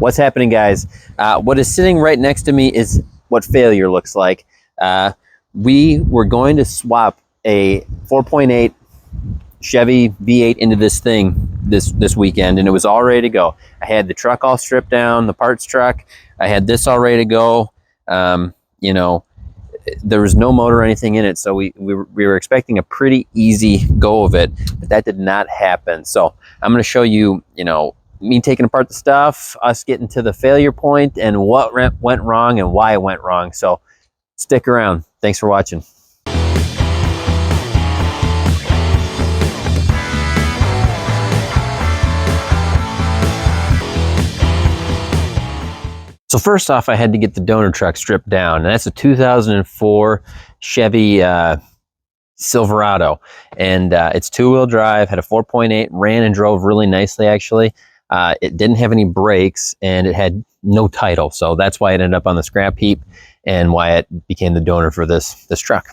What's happening, guys? What is sitting right next to me is what failure looks like. We were going to swap a 4.8 Chevy V8 into this thing this weekend, and it was all ready to go. I had the truck all stripped down, the parts truck. I had this all ready to go. You know, there was no motor or anything in it, so we were expecting a pretty easy go of it, but that did not happen. So I'm going to show you, me taking apart the stuff, us getting to the failure point, and what went wrong and why it went wrong. So stick around. Thanks for watching. So first off, I had to get the donor truck stripped down, and that's a 2004 Chevy Silverado, and it's two-wheel drive, had a 4.8, ran and drove really nicely actually. It didn't have any brakes, and it had no title, so that's why it ended up on the scrap heap and why it became the donor for this truck.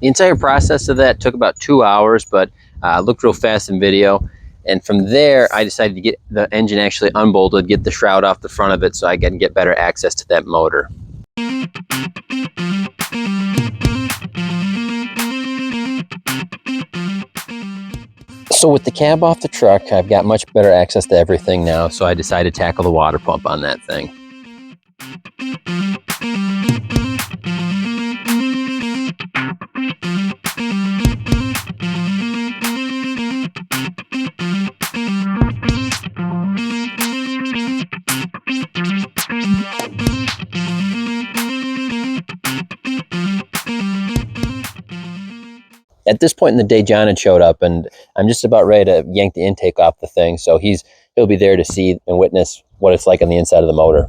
The entire process of that took about 2 hours, but looked real fast in video. And from there, I decided to get the engine actually unbolted, get the shroud off the front of it so I can get better access to that motor. So with the cab off the truck, I've got much better access to everything now, so I decided to tackle the water pump on that thing. At this point in the day, John had showed up, and I'm just about ready to yank the intake off the thing, so he'll be there to see and witness what it's like on the inside of the motor.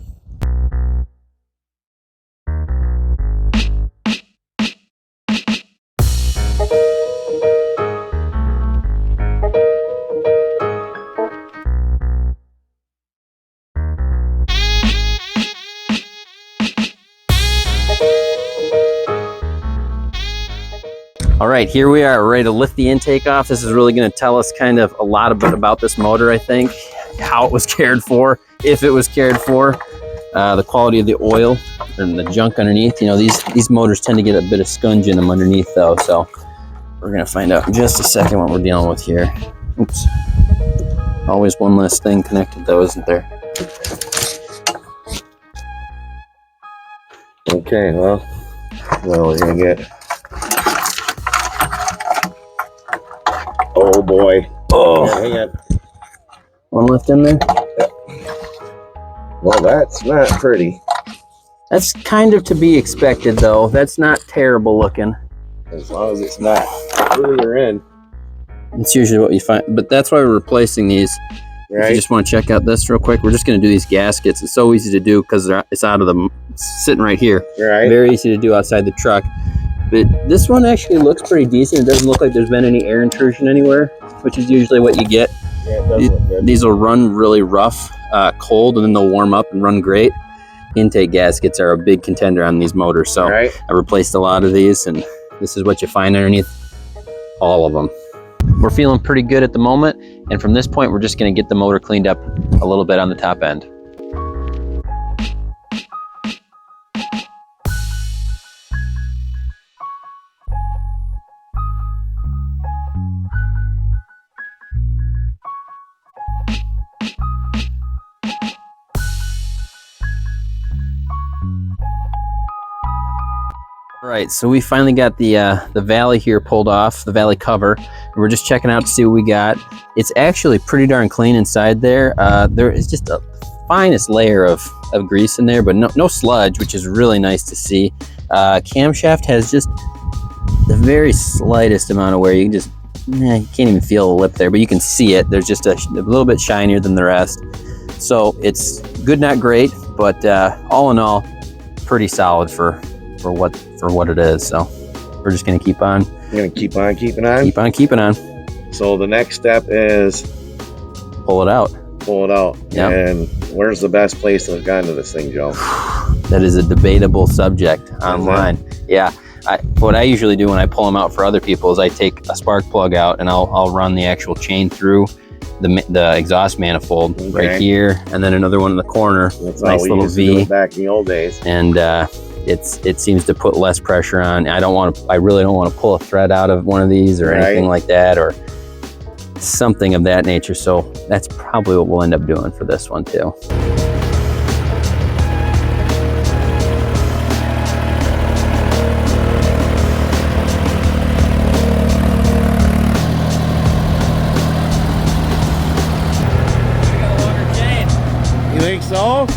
All right, here we are ready to lift the intake off. This is really going to tell us kind of a lot about this motor, I think, how it was cared for, if it was cared for, the quality of the oil and the junk underneath. These motors tend to get a bit of scunge in them underneath though, so we're going to find out in just a second what we're dealing with here. Oops. Always one less thing connected though, isn't there? Okay, well, what we're going to get. Oh boy. Oh, hang on. One left in there? Well, that's not pretty. That's kind of to be expected though. That's not terrible looking. As long as it's not further in. It's usually what you find, but that's why we're replacing these. Right. If you just want to check out this real quick, we're just going to do these gaskets. It's so easy to do because it's out of the, sitting right here. Right. Very easy to do outside the truck. But this one actually looks pretty decent. It doesn't look like there's been any air intrusion anywhere, which is usually what you get. Yeah, it does look good. These will run really rough, cold, and then they'll warm up and run great. Intake gaskets are a big contender on these motors, so I replaced a lot of these, and this is what you find underneath all of them. We're feeling pretty good at the moment, and from this point we're just going to get the motor cleaned up a little bit on the top end. All right, so we finally got the valley here pulled off, the valley cover. We're just checking out to see what we got. It's actually pretty darn clean inside there. There is just a finest layer of grease in there, but no sludge, which is really nice to see. Camshaft has just the very slightest amount of wear. You can just, you can't even feel the lip there, but you can see it. There's just a little bit shinier than the rest. So it's good, not great, but all in all, pretty solid for what it is. So we're just gonna keep on. You're gonna keep on keeping on. Keep on keeping on. So the next step is Pull it out. pull it out. Yep. And where's the best place to hook onto this thing, Joe? That is a debatable subject online. Yeah. What I usually do when I pull them out for other people is I take a spark plug out and I'll run the actual chain through the exhaust manifold right here, and then another one in the corner. That's nice how we little used to do V. it back in the old days. And it seems to put less pressure on. I really don't want to pull a thread out of one of these or anything like that, or something of that nature. So that's probably what we'll end up doing for this one too. You think so?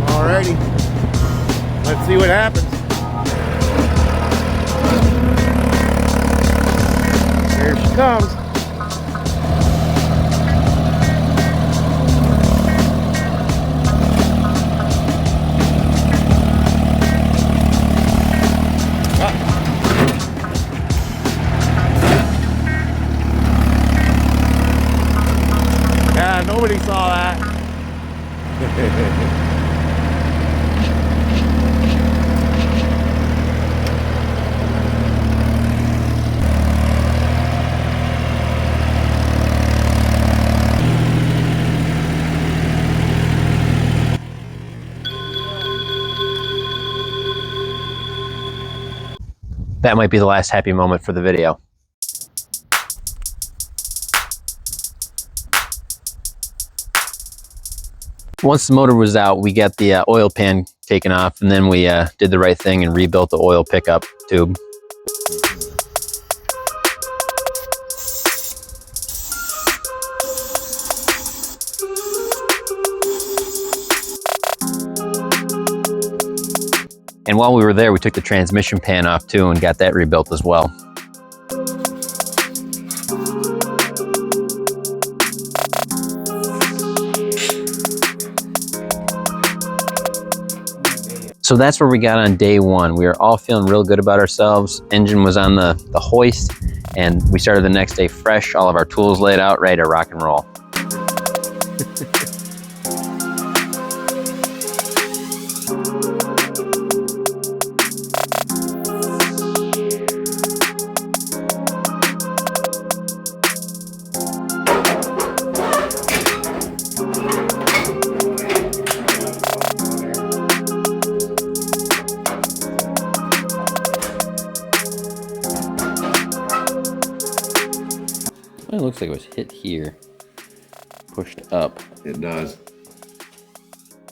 Alrighty. Let's see what happens. Here she comes. Yeah, nobody saw that. That might be the last happy moment for the video. Once the motor was out, we got the oil pan taken off, and then we did the right thing and rebuilt the oil pickup tube. And while we were there, we took the transmission pan off too and got that rebuilt as well. So that's where we got on day one. We were all feeling real good about ourselves. Engine was on the hoist, and we started the next day fresh, all of our tools laid out, ready to rock and roll. It looks like it was hit here, pushed up. It does.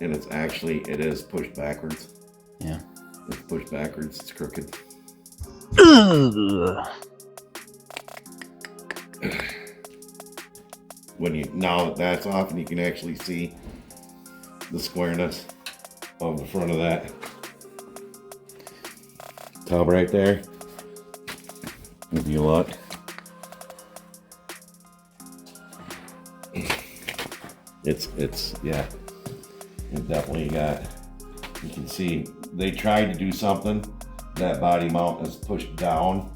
And it's actually, it is pushed backwards. Yeah. It's pushed backwards, it's crooked. Now that that's off and you can actually see the squareness of the front of that tub right there. If you look. It's yeah, it definitely got, you can see they tried to do something, that body mount is pushed down.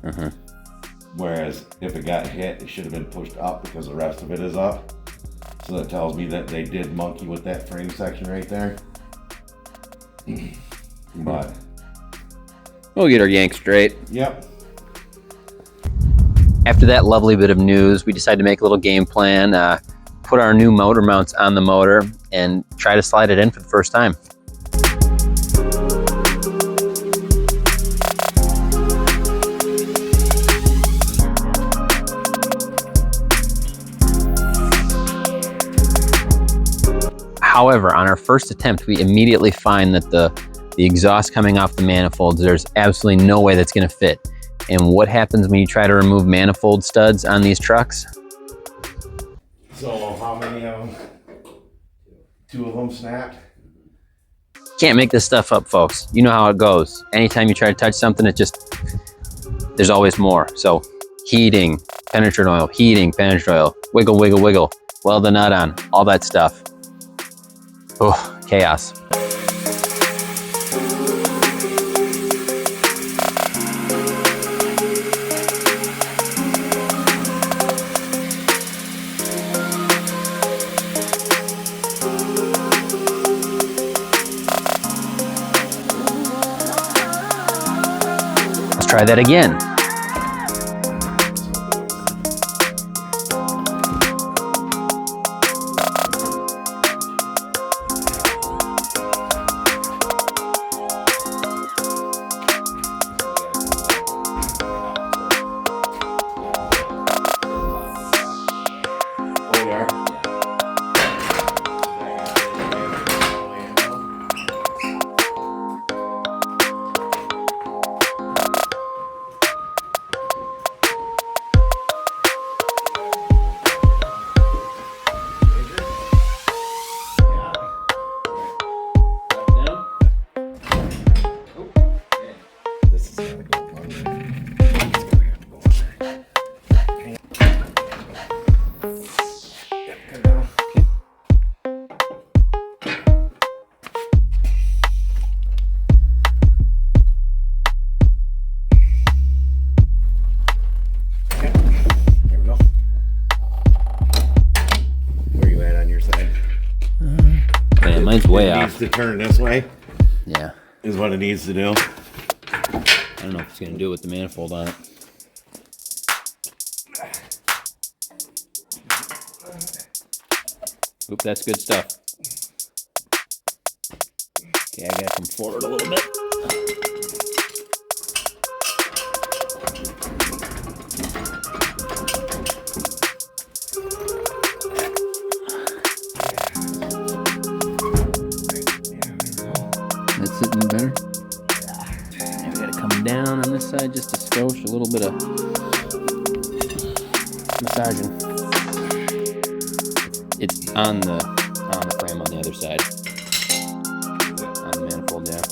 Whereas if it got hit, it should have been pushed up because the rest of it is up. So that tells me that they did monkey with that frame section right there. But we'll get our yank straight. yep. After that lovely bit of news, we decided to make a little game plan, put our new motor mounts on the motor, and try to slide it in for the first time. However, on our first attempt, we immediately find that the exhaust coming off the manifolds, there's absolutely no way that's going to fit. And what happens when you try to remove manifold studs on these trucks? So how many of them? 2 of them snapped. Can't make this stuff up, folks. You know how it goes. Anytime you try to touch something, there's always more. So heating, penetrant oil, heating, penetrant oil, wiggle, wiggle, wiggle, weld the nut on, all that stuff. Oh, chaos. Let's try that again. Mine's way off. It needs to turn this way. Yeah. Is what it needs to do. I don't know if it's going to do it with the manifold on it. Oop, that's good stuff. Okay, I gotta come forward a little bit. That's sitting better? Yeah, we gotta come down on this side just a skosh, a little bit of massaging. It's on the frame on the other side. On the manifold, yeah.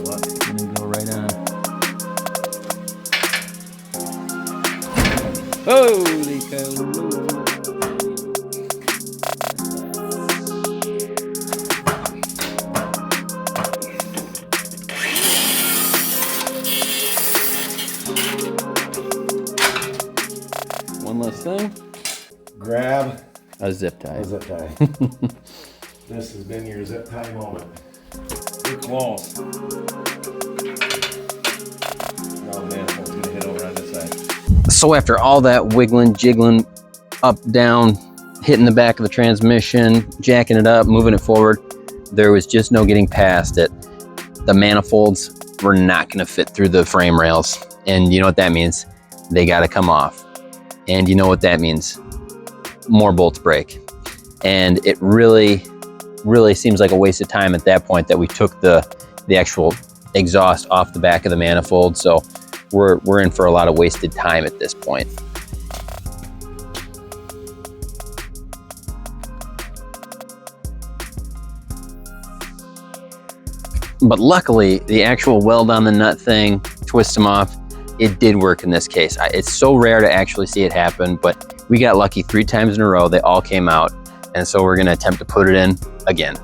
I'm gonna go right on. Holy cow! One last thing. Grab a zip tie. a zip tie. This has been your zip tie moment. We're close. Now the manifold's gonna hit over on this side. So after all that wiggling, jiggling, up, down, hitting the back of the transmission, jacking it up, moving it forward, there was just no getting past it. The manifolds were not gonna fit through the frame rails. And you know what that means? They gotta come off. And you know what that means? More bolts break. And it really, really seems like a waste of time at that point that we took the actual exhaust off the back of the manifold. So we're in for a lot of wasted time at this point. But luckily, the actual weld on the nut thing, twist them off, it did work in this case. It's so rare to actually see it happen, but we got lucky 3 times in a row. They all came out. And so we're gonna attempt to put it in again.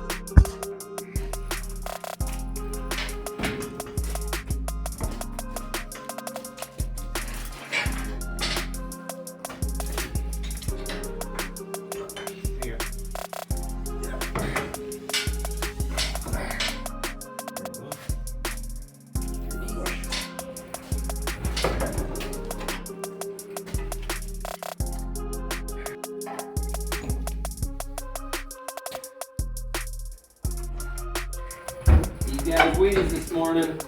You guys waited this morning.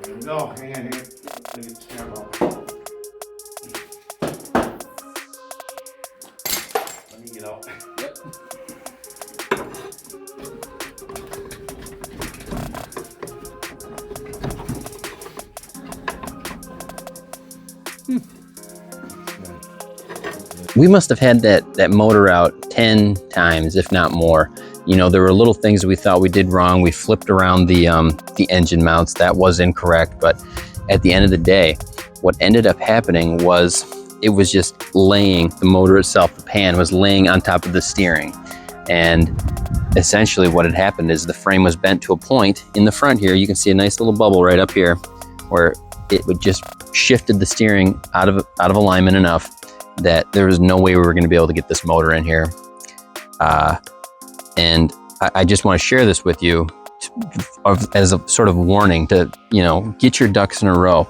Here we go. Hang on here. Let me get the camera off. Let me get out. Yep. We must have had that motor out 10 times, if not more. You know, there were little things we thought we did wrong. We flipped around the engine mounts. That was incorrect. But at the end of the day, what ended up happening was it was just laying, the motor itself, the pan was laying on top of the steering. And essentially what had happened is the frame was bent to a point in the front here. You can see a nice little bubble right up here where it would just shifted the steering out of alignment enough that there was no way we were going to be able to get this motor in here. And I just want to share this with you as a sort of warning to, you know, get your ducks in a row.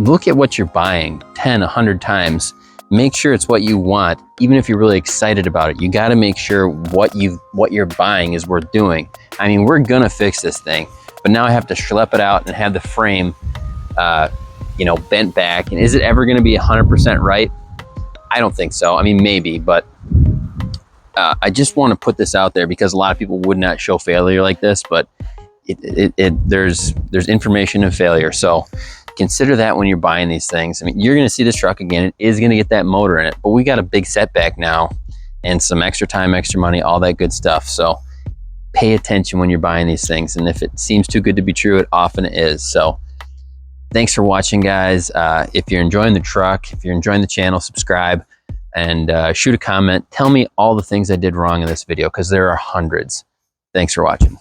Look at what you're buying 10, 100 times. Make sure it's what you want, even if you're really excited about it. You got to make sure what you're buying is worth doing. I mean, we're gonna fix this thing, but now I have to schlep it out and have the frame, you know, bent back. And is it ever going to be 100% right? I don't think so. I mean, maybe, but I just want to put this out there because a lot of people would not show failure like this, but there's information in failure. So consider that when you're buying these things. I mean, you're going to see this truck again. It is going to get that motor in it, but we got a big setback now and some extra time, extra money, all that good stuff. So pay attention when you're buying these things. And if it seems too good to be true, it often is. So thanks for watching, guys. If you're enjoying the truck, if you're enjoying the channel, subscribe and shoot a comment. Tell me all the things I did wrong in this video because there are hundreds. Thanks for watching.